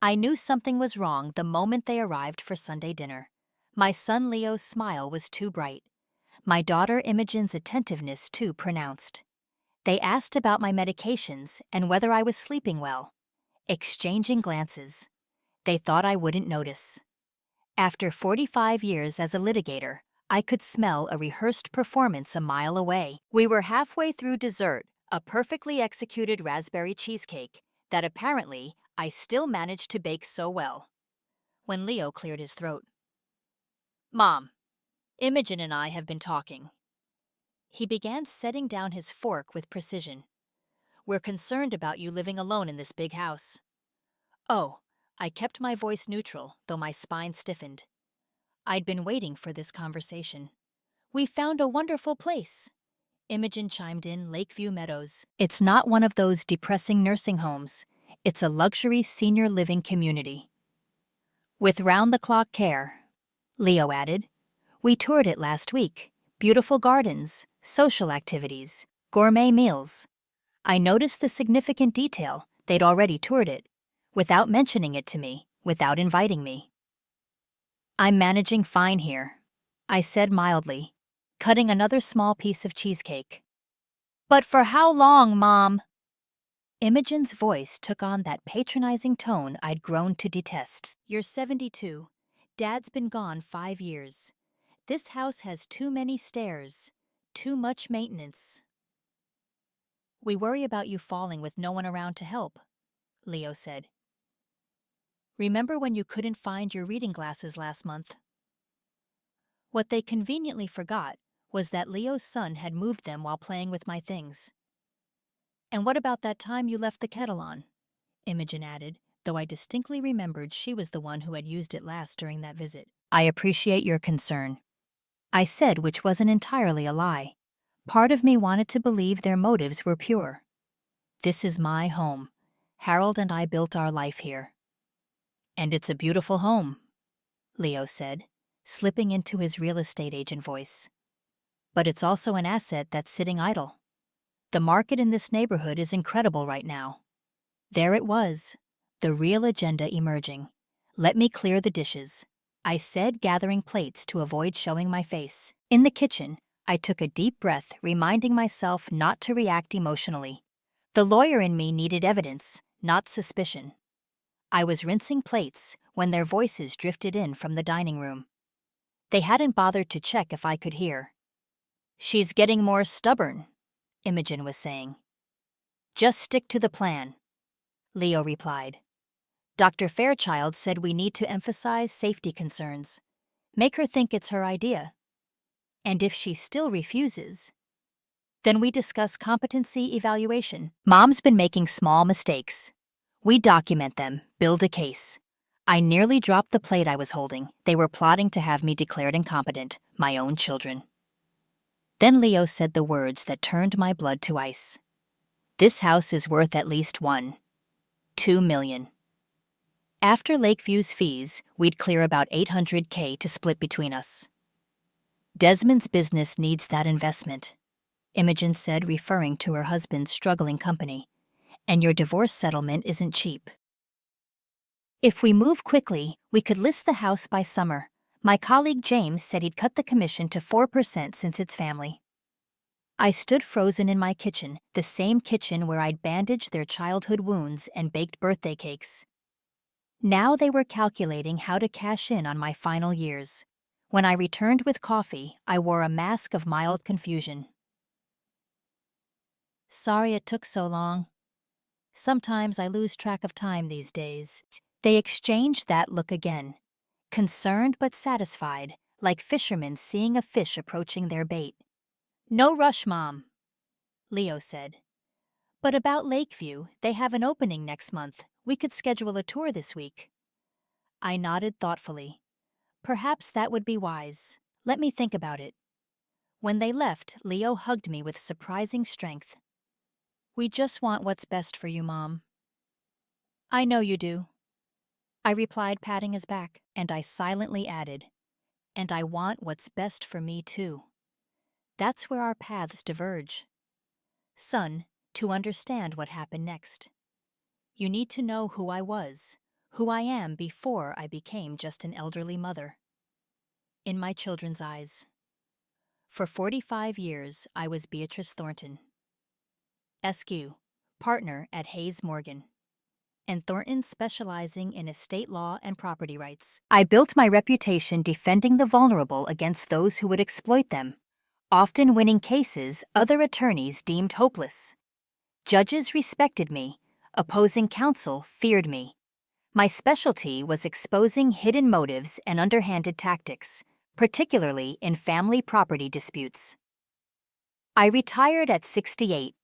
I knew something was wrong the moment they arrived for Sunday dinner. My son Leo's smile was too bright. My daughter Imogen's attentiveness too pronounced. They asked about my medications and whether I was sleeping well. Exchanging glances. They thought I wouldn't notice. After 45 years as a litigator, I could smell a rehearsed performance a mile away. We were halfway through dessert, a perfectly executed raspberry cheesecake that apparently I still managed to bake so well, when Leo cleared his throat. "Mom, Imogen and I have been talking." He began setting down his fork with precision. "We're concerned about you living alone in this big house." Oh, I kept my voice neutral, though my spine stiffened. I'd been waiting for this conversation. "We found a wonderful place." Imogen chimed in, Lakeview Meadows. "It's not one of those depressing nursing homes. It's a luxury senior living community. With round-the-clock care," Leo added. "We toured it last week. Beautiful gardens, social activities, gourmet meals." I noticed the significant detail. They'd already toured it, without mentioning it to me, without inviting me. "I'm managing fine here," I said mildly, cutting another small piece of cheesecake. "But for how long, Mom?" Imogen's voice took on that patronizing tone I'd grown to detest. "You're 72. Dad's been gone 5 years. This house has too many stairs, too much maintenance." "We worry about you falling with no one around to help," Leo said. "Remember when you couldn't find your reading glasses last month?" What they conveniently forgot was that Leo's son had moved them while playing with my things. "And what about that time you left the kettle on?" Imogen added, though I distinctly remembered she was the one who had used it last during that visit. "I appreciate your concern," I said, which wasn't entirely a lie. Part of me wanted to believe their motives were pure. This is my home. Harold and I built our life here. "And it's a beautiful home," Leo said, slipping into his real estate agent voice. "But it's also an asset that's sitting idle. The market in this neighborhood is incredible right now." There it was, the real agenda emerging. "Let me clear the dishes," I said, gathering plates to avoid showing my face. In the kitchen, I took a deep breath, reminding myself not to react emotionally. The lawyer in me needed evidence, not suspicion. I was rinsing plates when their voices drifted in from the dining room. They hadn't bothered to check if I could hear. "She's getting more stubborn," Imogen was saying. "Just stick to the plan," Leo replied. "Dr. Fairchild said we need to emphasize safety concerns. Make her think it's her idea. And if she still refuses, then we discuss competency evaluation. Mom's been making small mistakes. We document them, build a case." I nearly dropped the plate I was holding. They were plotting to have me declared incompetent, my own children. Then Leo said the words that turned my blood to ice. "This house is worth at least $2 million. After Lakeview's fees, we'd clear about $800K to split between us." "Desmond's business needs that investment," Imogen said, referring to her husband's struggling company. "And your divorce settlement isn't cheap. If we move quickly, we could list the house by summer. My colleague James said he'd cut the commission to 4% since it's family." I stood frozen in my kitchen, the same kitchen where I'd bandaged their childhood wounds and baked birthday cakes. Now they were calculating how to cash in on my final years. When I returned with coffee, I wore a mask of mild confusion. "Sorry it took so long. Sometimes I lose track of time these days." They exchanged that look again, concerned but satisfied, like fishermen seeing a fish approaching their bait. "No rush, Mom," Leo said. "But about Lakeview, they have an opening next month. We could schedule a tour this week." I nodded thoughtfully. Perhaps that would be wise. Let me think about it. When they left, Leo hugged me with surprising strength. "We just want what's best for you, Mom." "I know you do," I replied, patting his back, and I silently added, "And I want what's best for me, too." That's where our paths diverge. Son, to understand what happened next, you need to know who I was, who I am before I became just an elderly mother. In my children's eyes. For 45 years, I was Beatrice Thornton, SQ, partner at Hayes Morgan, and Thornton specializing in estate law and property rights. I built my reputation defending the vulnerable against those who would exploit them, often winning cases other attorneys deemed hopeless. Judges respected me, opposing counsel feared me. My specialty was exposing hidden motives and underhanded tactics, particularly in family property disputes. I retired at 68,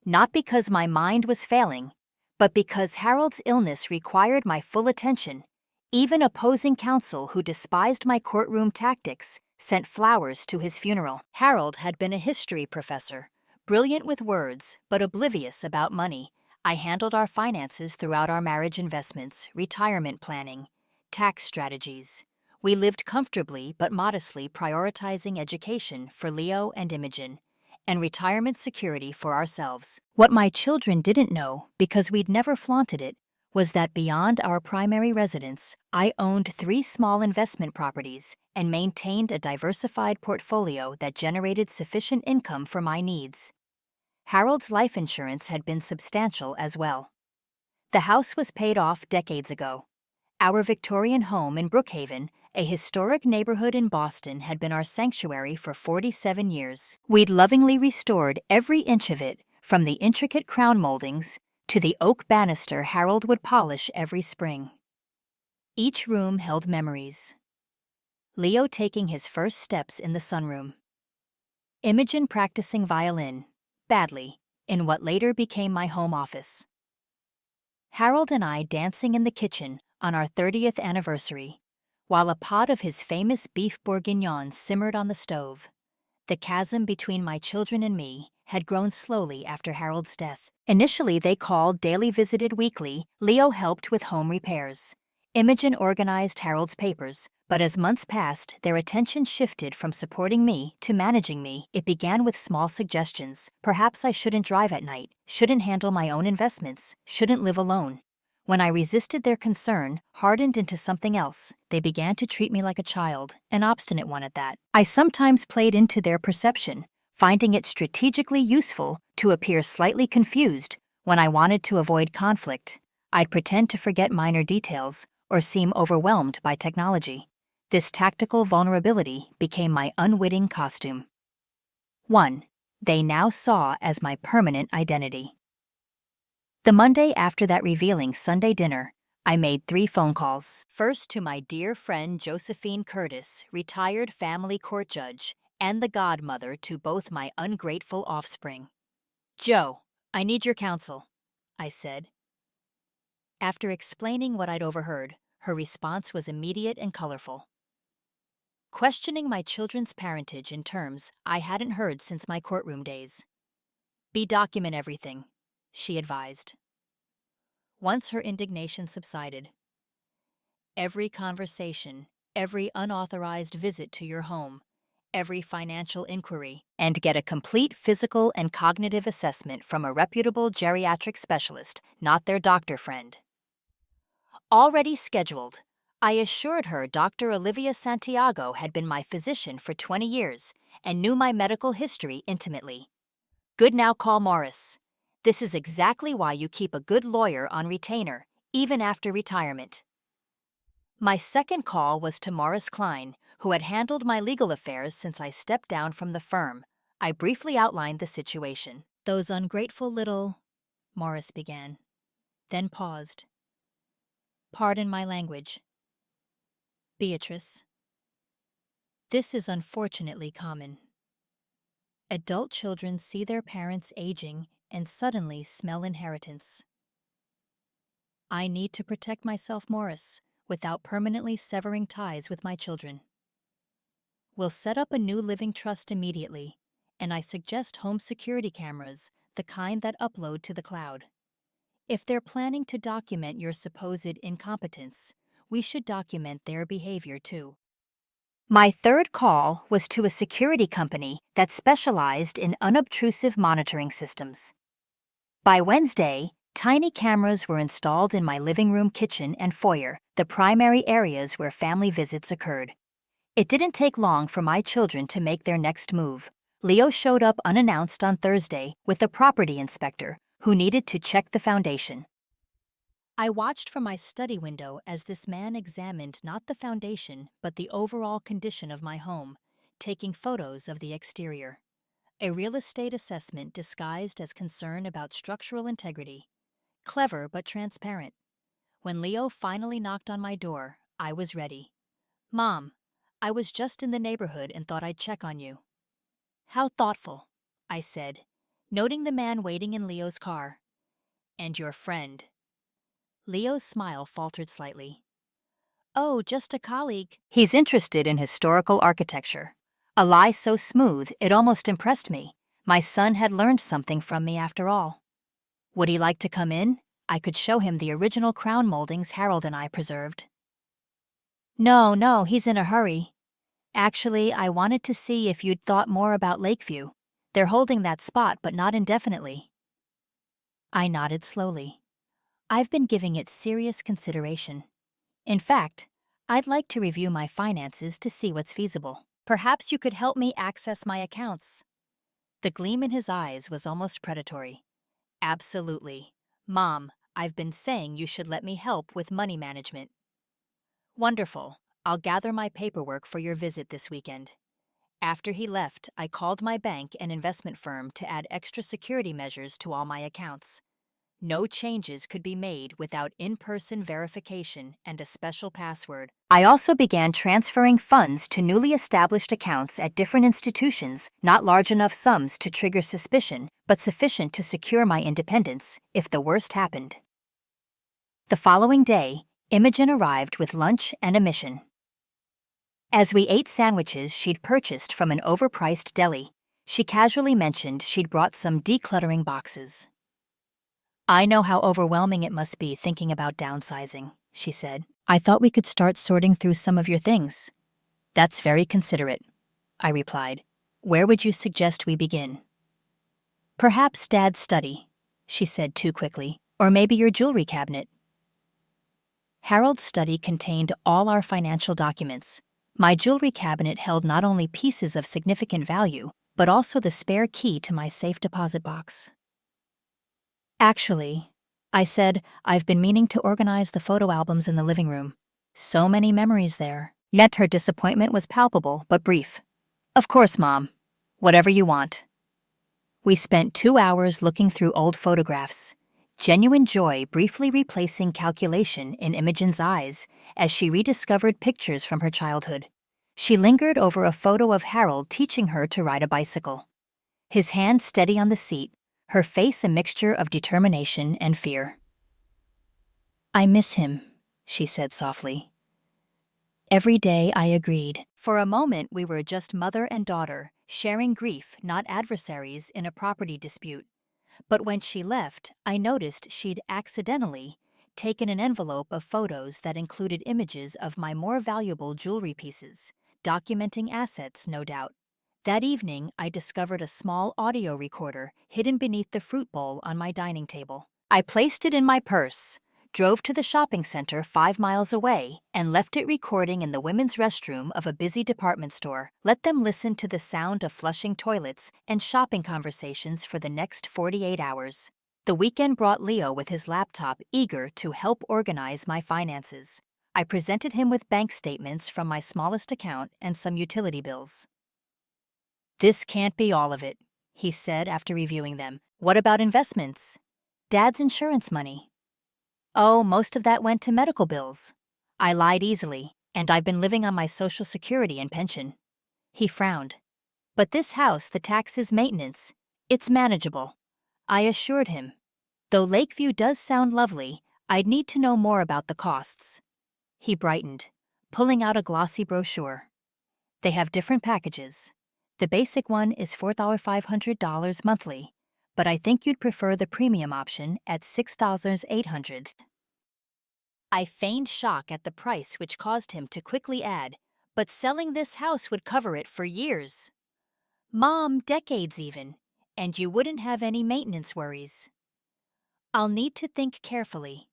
not because my mind was failing, but because Harold's illness required my full attention. Even opposing counsel who despised my courtroom tactics sent flowers to his funeral. Harold had been a history professor, brilliant with words but oblivious about money. I handled our finances throughout our marriage investments, retirement planning, tax strategies. We lived comfortably but modestly, prioritizing education for Leo and Imogen, and retirement security for ourselves. What my children didn't know, because we'd never flaunted it, was that beyond our primary residence, I owned 3 small investment properties and maintained a diversified portfolio that generated sufficient income for my needs. Harold's life insurance had been substantial as well. The house was paid off decades ago. Our Victorian home in Brookhaven, a historic neighborhood in Boston, had been our sanctuary for 47 years. We'd lovingly restored every inch of it, from the intricate crown moldings to the oak banister Harold would polish every spring. Each room held memories. Leo taking his first steps in the sunroom. Imogen practicing violin, badly, in what later became my home office. Harold and I dancing in the kitchen on our 30th anniversary, while a pot of his famous beef bourguignon simmered on the stove. The chasm between my children and me had grown slowly after Harold's death. Initially, they called, daily visited weekly. Leo helped with home repairs. Imogen organized Harold's papers, but as months passed, their attention shifted from supporting me to managing me. It began with small suggestions. Perhaps I shouldn't drive at night, shouldn't handle my own investments, shouldn't live alone. When I resisted their concern, hardened into something else, they began to treat me like a child, an obstinate one at that. I sometimes played into their perception, finding it strategically useful to appear slightly confused when I wanted to avoid conflict. I'd pretend to forget minor details or seem overwhelmed by technology. This tactical vulnerability became my unwitting costume. 1. They now saw as my permanent identity. The Monday after that revealing Sunday dinner, I made 3 phone calls. First to my dear friend Josephine Curtis, retired family court judge, and the godmother to both my ungrateful offspring. "Joe, I need your counsel," I said. After explaining what I'd overheard, her response was immediate and colorful. Questioning my children's parentage in terms I hadn't heard since my courtroom days. "Document everything," she advised. Once her indignation subsided. "Every conversation, every unauthorized visit to your home, every financial inquiry, and get a complete physical and cognitive assessment from a reputable geriatric specialist, not their doctor friend." Already scheduled, I assured her Dr. Olivia Santiago had been my physician for 20 years and knew my medical history intimately. "Good, now call Morris. This is exactly why you keep a good lawyer on retainer, even after retirement." My second call was to Morris Klein, who had handled my legal affairs since I stepped down from the firm. I briefly outlined the situation. "Those ungrateful little—" Morris began, then paused. "Pardon my language. Beatrice, this is unfortunately common. Adult children see their parents aging and suddenly smell inheritance. I need to protect myself, Morris, without permanently severing ties with my children. We'll set up a new living trust immediately, and I suggest home security cameras, the kind that upload to the cloud. If they're planning to document your supposed incompetence, we should document their behavior too." My third call was to a security company that specialized in unobtrusive monitoring systems. By Wednesday, Tiny cameras were installed in my living room, kitchen, and foyer, the primary areas where family visits occurred. It didn't take long for my children to make their next move. Leo showed up unannounced on Thursday with a property inspector who needed to check the foundation. I watched from my study window as this man examined not the foundation but the overall condition of my home, taking photos of the exterior. A real estate assessment disguised as concern about structural integrity. Clever but transparent. When Leo finally knocked on my door, I was ready. "Mom, I was just in the neighborhood and thought I'd check on you." "How thoughtful," I said, noting the man waiting in Leo's car. "And your friend?" Leo's smile faltered slightly. "Oh, just a colleague." He's interested in historical architecture. A lie so smooth it almost impressed me. My son had learned something from me after all. Would he like to come in? I could show him the original crown moldings Harold and I preserved. No, he's in a hurry. Actually, I wanted to see if you'd thought more about Lakeview. They're holding that spot, but not indefinitely. I nodded slowly. I've been giving it serious consideration. In fact, I'd like to review my finances to see what's feasible. Perhaps you could help me access my accounts. The gleam in his eyes was almost predatory. Absolutely. Mom, I've been saying you should let me help with money management. Wonderful. I'll gather my paperwork for your visit this weekend. After he left, I called my bank and investment firm to add extra security measures to all my accounts. No changes could be made without in-person verification and a special password. I also began transferring funds to newly established accounts at different institutions, not large enough sums to trigger suspicion, but sufficient to secure my independence if the worst happened. The following day, Imogen arrived with lunch and a mission. As we ate sandwiches she'd purchased from an overpriced deli, she casually mentioned she'd brought some decluttering boxes. "I know how overwhelming it must be thinking about downsizing," she said. "I thought we could start sorting through some of your things." "That's very considerate," I replied. "Where would you suggest we begin?" "Perhaps Dad's study," she said too quickly, "or maybe your jewelry cabinet." Harold's study contained all our financial documents. My jewelry cabinet held not only pieces of significant value, but also the spare key to my safe deposit box. "Actually," I said, "I've been meaning to organize the photo albums in the living room. So many memories there." Yet her disappointment was palpable but brief. "Of course, Mom. Whatever you want." We spent 2 hours looking through old photographs, genuine joy briefly replacing calculation in Imogen's eyes as she rediscovered pictures from her childhood. She lingered over a photo of Harold teaching her to ride a bicycle. His hand steady on the seat, her face a mixture of determination and fear. "I miss him," she said softly. Every day I agreed. For a moment we were just mother and daughter, sharing grief, not adversaries, in a property dispute. But when she left, I noticed she'd accidentally taken an envelope of photos that included images of my more valuable jewelry pieces, documenting assets, no doubt. That evening, I discovered a small audio recorder hidden beneath the fruit bowl on my dining table. I placed it in my purse, drove to the shopping center 5 miles away, and left it recording in the women's restroom of a busy department store. Let them listen to the sound of flushing toilets and shopping conversations for the next 48 hours. The weekend brought Leo with his laptop, eager to help organize my finances. I presented him with bank statements from my smallest account and some utility bills. "This can't be all of it," he said after reviewing them. "What about investments? Dad's insurance money?" "Oh, most of that went to medical bills." I lied easily, and I've been living on my Social Security and pension. He frowned. "But this house, the taxes, maintenance, it's manageable," I assured him. Though Lakeview does sound lovely, I'd need to know more about the costs. He brightened, pulling out a glossy brochure. "They have different packages. The basic one is $4,500 monthly, but I think you'd prefer the premium option at $6,800. I feigned shock at the price, which caused him to quickly add, "But selling this house would cover it for years." "Mom, decades even, and you wouldn't have any maintenance worries." I'll need to think carefully.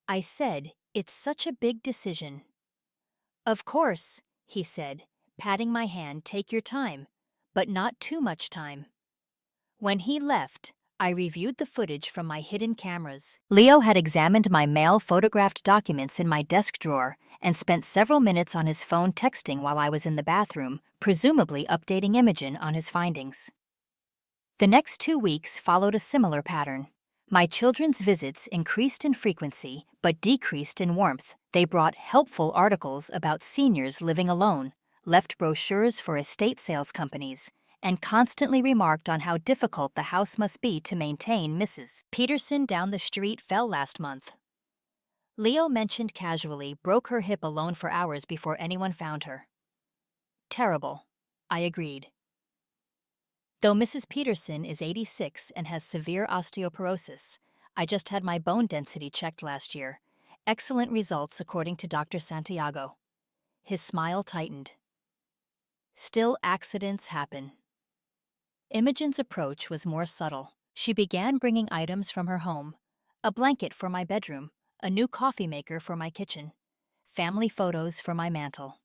I said, it's such a big decision. Of course, he said, patting my hand, take your time, but not too much time. When he left, I reviewed the footage from my hidden cameras. Leo had examined my mail photographed documents in my desk drawer and spent several minutes on his phone texting while I was in the bathroom, presumably updating Imogen on his findings. The next 2 weeks followed a similar pattern. My children's visits increased in frequency but decreased in warmth. They brought helpful articles about seniors living alone, left brochures for estate sales companies, and constantly remarked on how difficult the house must be to maintain. Mrs. Peterson down the street fell last month. Leo mentioned casually, broke her hip alone for hours before anyone found her. Terrible, I agreed. Though Mrs. Peterson is 86 and has severe osteoporosis, I just had my bone density checked last year. Excellent results according to Dr. Santiago. His smile tightened. Still, accidents happen. Imogen's approach was more subtle. She began bringing items from her home: a blanket for my bedroom, a new coffee maker for my kitchen, family photos for my mantel.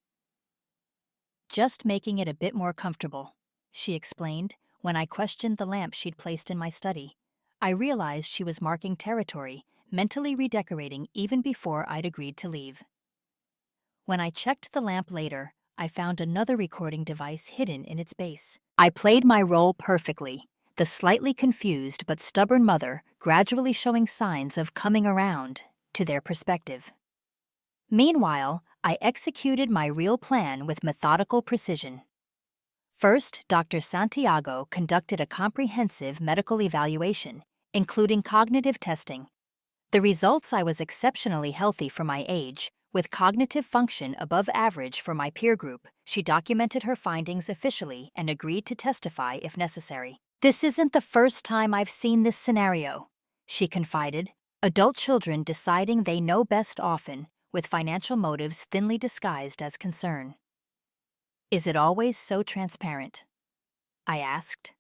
Just making it a bit more comfortable, she explained when I questioned the lamp she'd placed in my study. I realized she was marking territory, mentally redecorating even before I'd agreed to leave. When I checked the lamp later, I found another recording device hidden in its base. I played my role perfectly, the slightly confused but stubborn mother gradually showing signs of coming around to their perspective. Meanwhile, I executed my real plan with methodical precision. First, Dr. Santiago conducted a comprehensive medical evaluation, including cognitive testing. The results: I was exceptionally healthy for my age, with cognitive function above average for my peer group. She documented her findings officially and agreed to testify if necessary. This isn't the first time I've seen this scenario, she confided. Adult children deciding they know best, often with financial motives thinly disguised as concern. Is it always so transparent? I asked.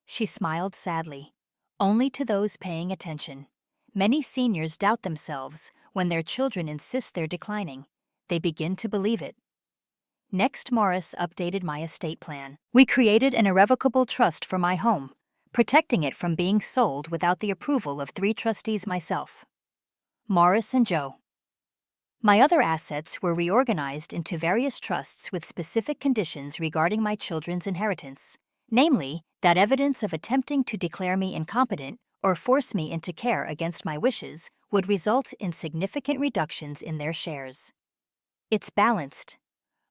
She smiled sadly. Only to those paying attention. Many seniors doubt themselves when their children insist they're declining. They begin to believe it. Next, Morris updated my estate plan. We created an irrevocable trust for my home, protecting it from being sold without the approval of 3 trustees: myself, Morris, and Joe. My other assets were reorganized into various trusts with specific conditions regarding my children's inheritance, namely, that evidence of attempting to declare me incompetent or force me into care against my wishes would result in significant reductions in their shares. It's balanced,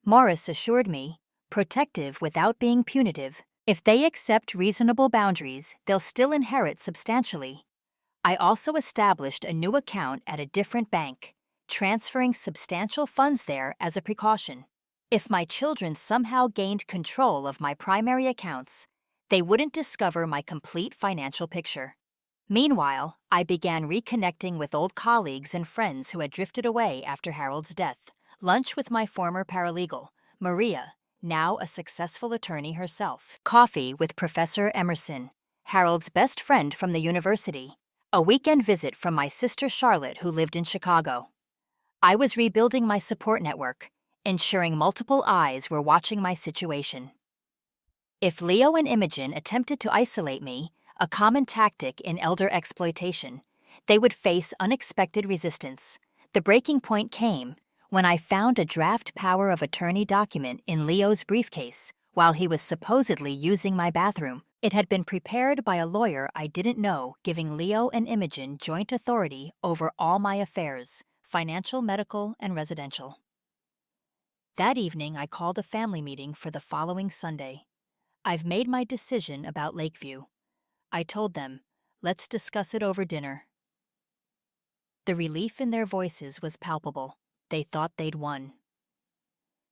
Morris assured me, protective without being punitive. If they accept reasonable boundaries, they'll still inherit substantially. I also established a new account at a different bank, transferring substantial funds there as a precaution. If my children somehow gained control of my primary accounts, they wouldn't discover my complete financial picture. Meanwhile, I began reconnecting with old colleagues and friends who had drifted away after Harold's death. Lunch with my former paralegal, Maria, now a successful attorney herself. Coffee with Professor Emerson, Harold's best friend from the university. A weekend visit from my sister Charlotte, who lived in Chicago. I was rebuilding my support network, ensuring multiple eyes were watching my situation. If Leo and Imogen attempted to isolate me, a common tactic in elder exploitation, they would face unexpected resistance. The breaking point came when I found a draft power of attorney document in Leo's briefcase while he was supposedly using my bathroom. It had been prepared by a lawyer I didn't know, giving Leo and Imogen joint authority over all my affairs: financial, medical, and residential. That evening, I called a family meeting for the following Sunday. I've made my decision about Lakeview. I told them, let's discuss it over dinner. The relief in their voices was palpable. They thought they'd won.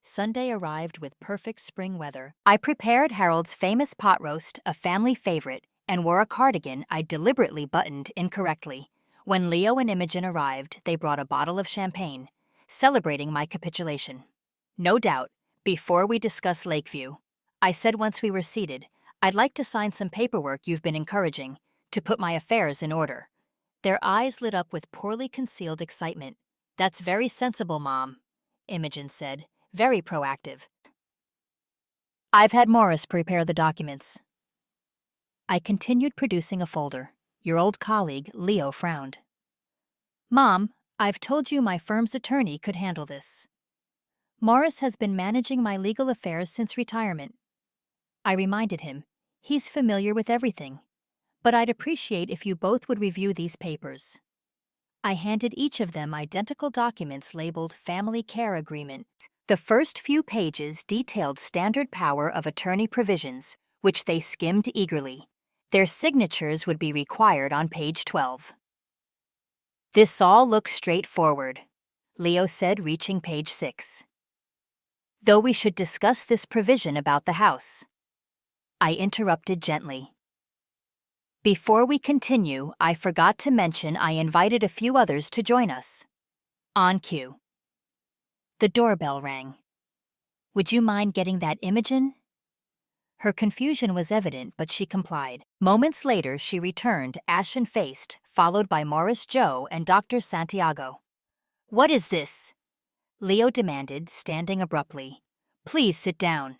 Sunday arrived with perfect spring weather. I prepared Harold's famous pot roast, a family favorite, and wore a cardigan I deliberately buttoned incorrectly. When Leo and Imogen arrived, they brought a bottle of champagne, celebrating my capitulation. No doubt, before we discuss Lakeview, I said once we were seated, I'd like to sign some paperwork you've been encouraging, to put my affairs in order. Their eyes lit up with poorly concealed excitement. "That's very sensible, Mom," Imogen said, very proactive. "I've had Morris prepare the documents." I continued producing a folder. Your old colleague, Leo, frowned. "Mom, I've told you my firm's attorney could handle this. Morris has been managing my legal affairs since retirement." I reminded him, "He's familiar with everything, but I'd appreciate if you both would review these papers." I handed each of them identical documents labeled Family Care Agreement. The first few pages detailed standard power of attorney provisions, which they skimmed eagerly. Their signatures would be required on page 12. "This all looks straightforward," Leo said, reaching page 6. "Though we should discuss this provision about the house." I interrupted gently. "Before we continue, I forgot to mention I invited a few others to join us." On cue. The doorbell rang. "Would you mind getting that, Imogen?" Her confusion was evident, but she complied. Moments later, she returned, ashen-faced, followed by Morris Joe and Dr. Santiago. "What is this?" Leo demanded, standing abruptly. "Please sit down,"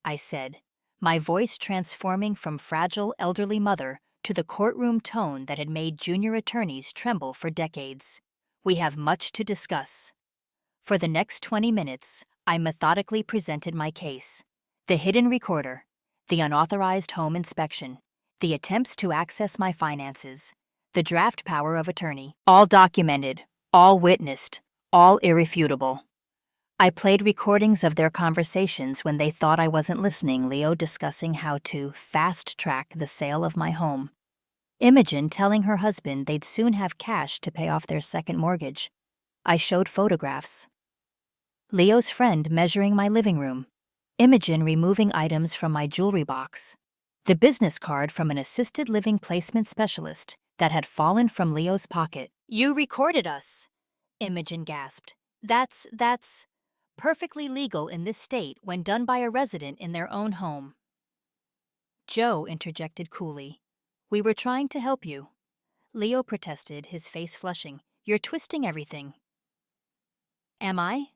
I said, my voice transforming from fragile elderly mother to the courtroom tone that had made junior attorneys tremble for decades. "We have much to discuss." For the next 20 minutes, I methodically presented my case. The hidden recorder, the unauthorized home inspection, the attempts to access my finances, the draft power of attorney, all documented, all witnessed, all irrefutable. I played recordings of their conversations when they thought I wasn't listening, Leo discussing how to fast-track the sale of my home, Imogen telling her husband they'd soon have cash to pay off their second mortgage. I showed photographs. Leo's friend measuring my living room, Imogen removing items from my jewelry box, the business card from an assisted living placement specialist that had fallen from Leo's pocket. "You recorded us," Imogen gasped. That's perfectly legal in this state when done by a resident in their own home." Joe interjected coolly. "We were trying to help you." Leo protested, his face flushing. "You're twisting everything." "Am I?"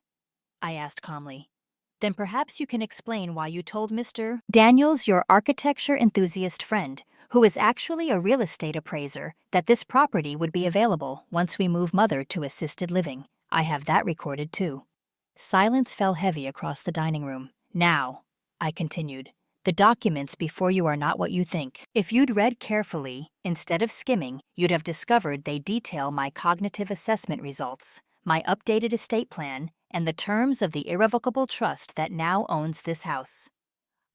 I asked calmly. "Then perhaps you can explain why you told Mr. Daniels, your architecture enthusiast friend, who is actually a real estate appraiser, that this property would be available once we move Mother to assisted living. I have that recorded too." Silence fell heavy across the dining room. "Now," I continued, "the documents before you are not what you think. If you'd read carefully, instead of skimming, you'd have discovered they detail my cognitive assessment results, my updated estate plan, and the terms of the irrevocable trust that now owns this house.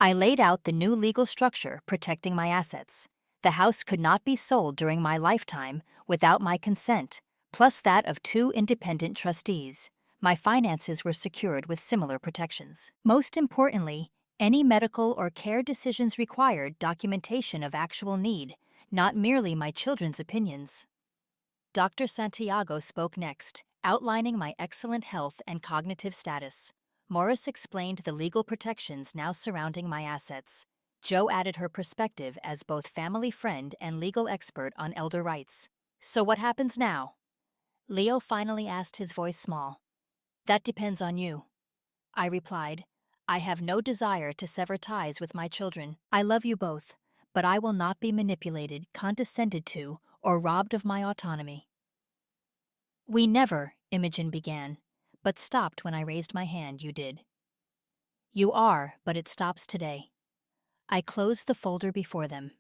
I laid out the new legal structure protecting my assets. The house could not be sold during my lifetime without my consent, plus that of 2 independent trustees. My finances were secured with similar protections. Most importantly, any medical or care decisions required documentation of actual need, not merely my children's opinions. Dr. Santiago spoke next, outlining my excellent health and cognitive status. Morris explained the legal protections now surrounding my assets. Joe added her perspective as both family friend and legal expert on elder rights. "So what happens now?" Leo finally asked, his voice small. "That depends on you," I replied. "I have no desire to sever ties with my children. I love you both, but I will not be manipulated, condescended to, or robbed of my autonomy." "We never," Imogen began, but stopped when I raised my hand. "You did." "You are, but it stops today." I closed the folder before them.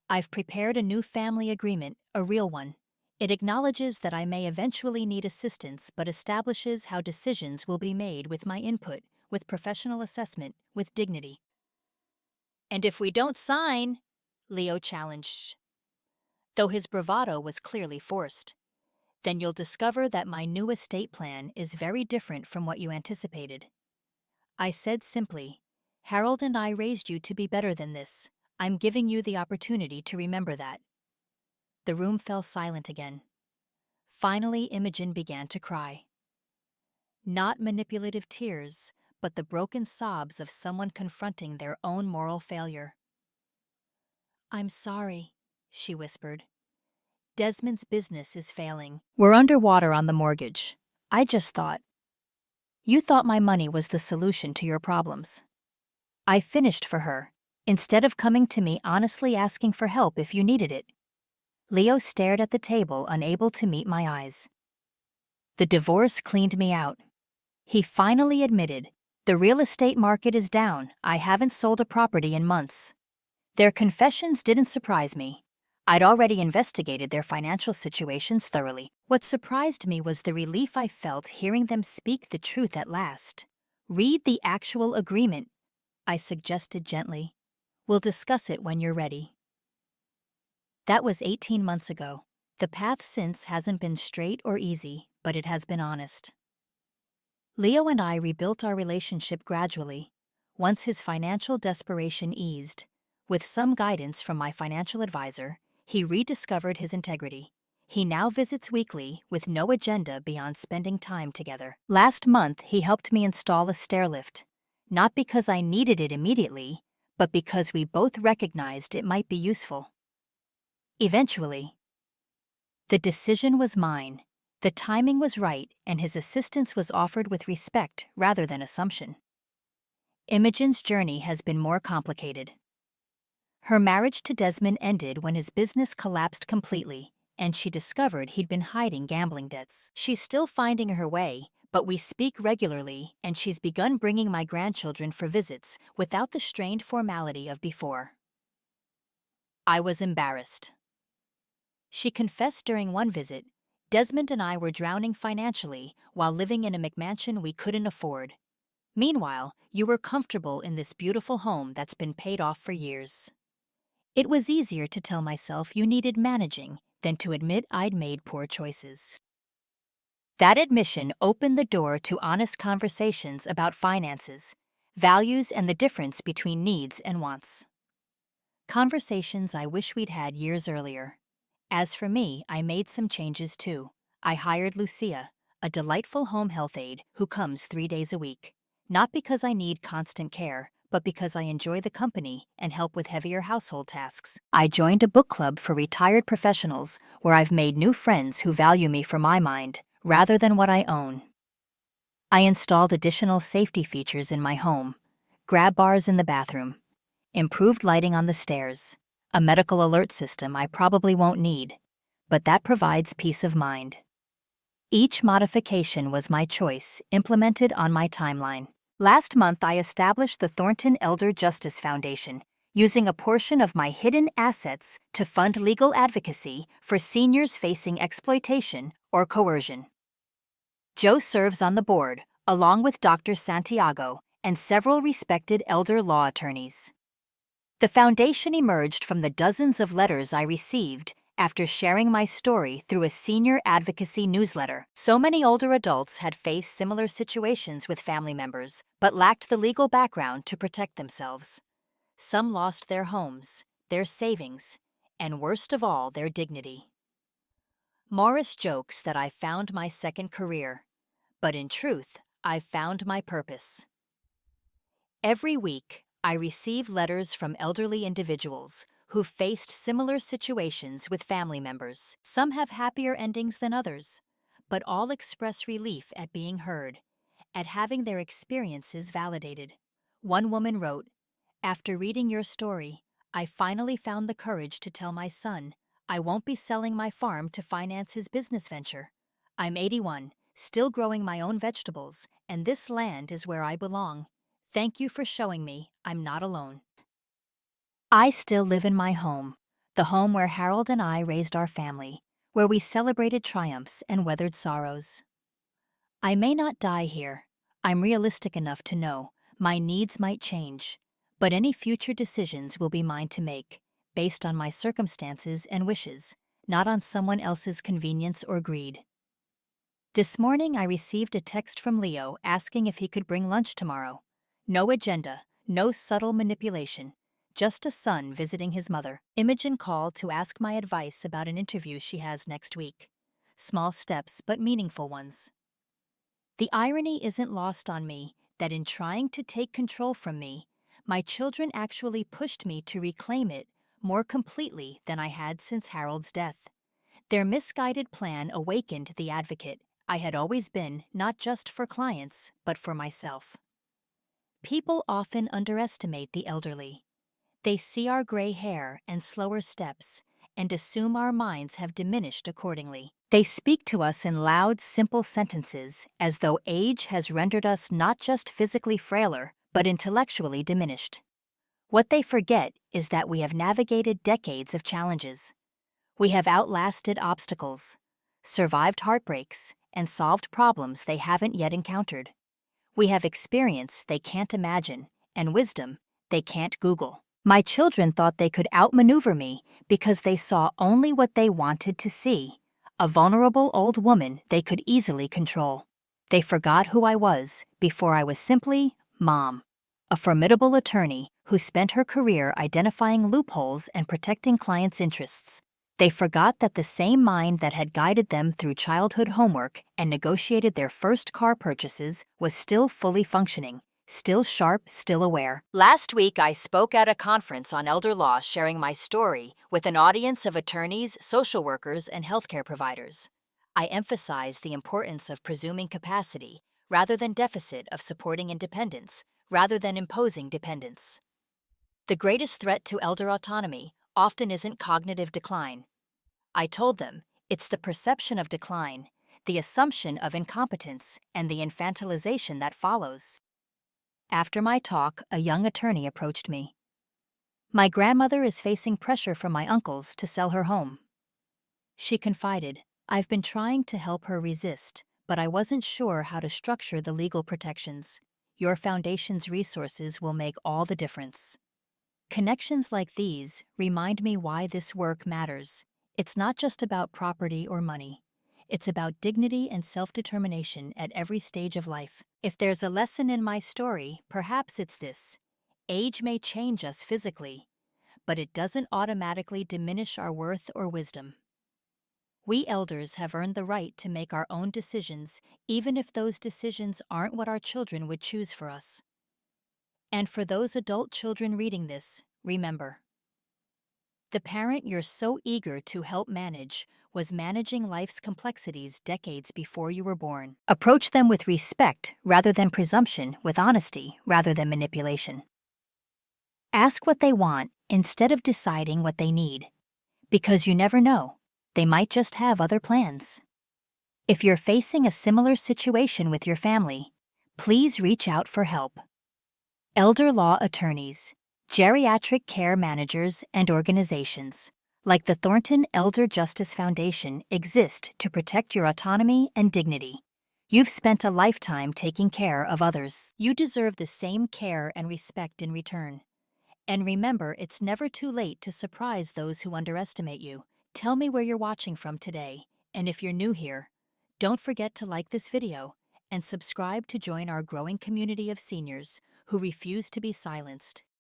"I've prepared a new family agreement, a real one. It acknowledges that I may eventually need assistance, but establishes how decisions will be made with my input, with professional assessment, with dignity." "And if we don't sign," Leo challenged, though his bravado was clearly forced, "then you'll discover that my new estate plan is very different from what you anticipated." I said simply, "Harold and I raised you to be better than this. I'm giving you the opportunity to remember that." The room fell silent again. Finally, Imogen began to cry. Not manipulative tears, but the broken sobs of someone confronting their own moral failure. "I'm sorry," she whispered. Desmond's business is failing. We're underwater on the mortgage. I just thought. You thought my money was the solution to your problems. I finished for her, instead of coming to me honestly asking for help if you needed it. Leo stared at the table, unable to meet my eyes. The divorce cleaned me out. He finally admitted, the real estate market is down. I haven't sold a property in months. Their confessions didn't surprise me. I'd already investigated their financial situations thoroughly. What surprised me was the relief I felt hearing them speak the truth at last. Read the actual agreement, I suggested gently. We'll discuss it when you're ready. That was 18 months ago. The path since hasn't been straight or easy, but it has been honest. Leo and I rebuilt our relationship gradually. Once his financial desperation eased, with some guidance from my financial advisor, he rediscovered his integrity. He now visits weekly with no agenda beyond spending time together. Last month, he helped me install a stairlift, not because I needed it immediately, but because we both recognized it might be useful. Eventually, the decision was mine. The timing was right, and his assistance was offered with respect rather than assumption. Imogen's journey has been more complicated. Her marriage to Desmond ended when his business collapsed completely, and she discovered he'd been hiding gambling debts. She's still finding her way, but we speak regularly, and she's begun bringing my grandchildren for visits without the strained formality of before. I was embarrassed. She confessed during one visit, Desmond and I were drowning financially while living in a McMansion we couldn't afford. Meanwhile, you were comfortable in this beautiful home that's been paid off for years. It was easier to tell myself you needed managing than to admit I'd made poor choices. That admission opened the door to honest conversations about finances, values, and the difference between needs and wants. Conversations I wish we'd had years earlier. As for me, I made some changes too. I hired Lucia, a delightful home health aide who comes 3 days a week. Not because I need constant care, but because I enjoy the company and help with heavier household tasks. I joined a book club for retired professionals where I've made new friends who value me for my mind rather than what I own. I installed additional safety features in my home, grab bars in the bathroom, improved lighting on the stairs, a medical alert system I probably won't need, but that provides peace of mind. Each modification was my choice, implemented on my timeline. Last month, I established the Thornton Elder Justice Foundation, using a portion of my hidden assets to fund legal advocacy for seniors facing exploitation or coercion. Joe serves on the board, along with Dr. Santiago and several respected elder law attorneys. The foundation emerged from the dozens of letters I received after sharing my story through a senior advocacy newsletter. So many older adults had faced similar situations with family members, but lacked the legal background to protect themselves. Some lost their homes, their savings, and worst of all, their dignity. Morris jokes that I found my second career, but in truth, I've found my purpose. Every week, I receive letters from elderly individuals who faced similar situations with family members. Some have happier endings than others, but all express relief at being heard, at having their experiences validated. One woman wrote, "After reading your story, I finally found the courage to tell my son I won't be selling my farm to finance his business venture. I'm 81, still growing my own vegetables, and this land is where I belong. Thank you for showing me I'm not alone." I still live in my home, the home where Harold and I raised our family, where we celebrated triumphs and weathered sorrows. I may not die here. I'm realistic enough to know my needs might change, but any future decisions will be mine to make, based on my circumstances and wishes, not on someone else's convenience or greed. This morning I received a text from Leo asking if he could bring lunch tomorrow. No agenda, no subtle manipulation. Just a son visiting his mother. Imogen called to ask my advice about an interview she has next week. Small steps, but meaningful ones. The irony isn't lost on me that in trying to take control from me, my children actually pushed me to reclaim it more completely than I had since Harold's death. Their misguided plan awakened the advocate I had always been, not just for clients, but for myself. People often underestimate the elderly. They see our gray hair and slower steps and assume our minds have diminished accordingly. They speak to us in loud, simple sentences as though age has rendered us not just physically frailer, but intellectually diminished. What they forget is that we have navigated decades of challenges. We have outlasted obstacles, survived heartbreaks, and solved problems they haven't yet encountered. We have experience they can't imagine and wisdom they can't Google. My children thought they could outmaneuver me because they saw only what they wanted to see, a vulnerable old woman they could easily control. They forgot who I was before I was simply Mom, a formidable attorney who spent her career identifying loopholes and protecting clients' interests. They forgot that the same mind that had guided them through childhood homework and negotiated their first car purchases was still fully functioning, still sharp, still aware. Last week, I spoke at a conference on elder law, sharing my story with an audience of attorneys, social workers, and healthcare providers. I emphasized the importance of presuming capacity rather than deficit, of supporting independence rather than imposing dependence. The greatest threat to elder autonomy often isn't cognitive decline. I told them it's the perception of decline, the assumption of incompetence, and the infantilization that follows. After my talk, a young attorney approached me. My grandmother is facing pressure from my uncles to sell her home. She confided, I've been trying to help her resist, but I wasn't sure how to structure the legal protections. Your foundation's resources will make all the difference. Connections like these remind me why this work matters. It's not just about property or money. It's about dignity and self-determination at every stage of life. If there's a lesson in my story, perhaps it's this. Age may change us physically, but it doesn't automatically diminish our worth or wisdom. We elders have earned the right to make our own decisions, even if those decisions aren't what our children would choose for us. And for those adult children reading this, remember, the parent you're so eager to help manage was managing life's complexities decades before you were born. Approach them with respect rather than presumption, with honesty rather than manipulation. Ask what they want instead of deciding what they need, because you never know, they might just have other plans. If you're facing a similar situation with your family, please reach out for help. Elder law attorneys, geriatric care managers, and organizations like the Thornton Elder Justice Foundation exist to protect your autonomy and dignity. You've spent a lifetime taking care of others. You deserve the same care and respect in return. And remember, it's never too late to surprise those who underestimate you. Tell me where you're watching from today, and if you're new here, don't forget to like this video and subscribe to join our growing community of seniors who refuse to be silenced.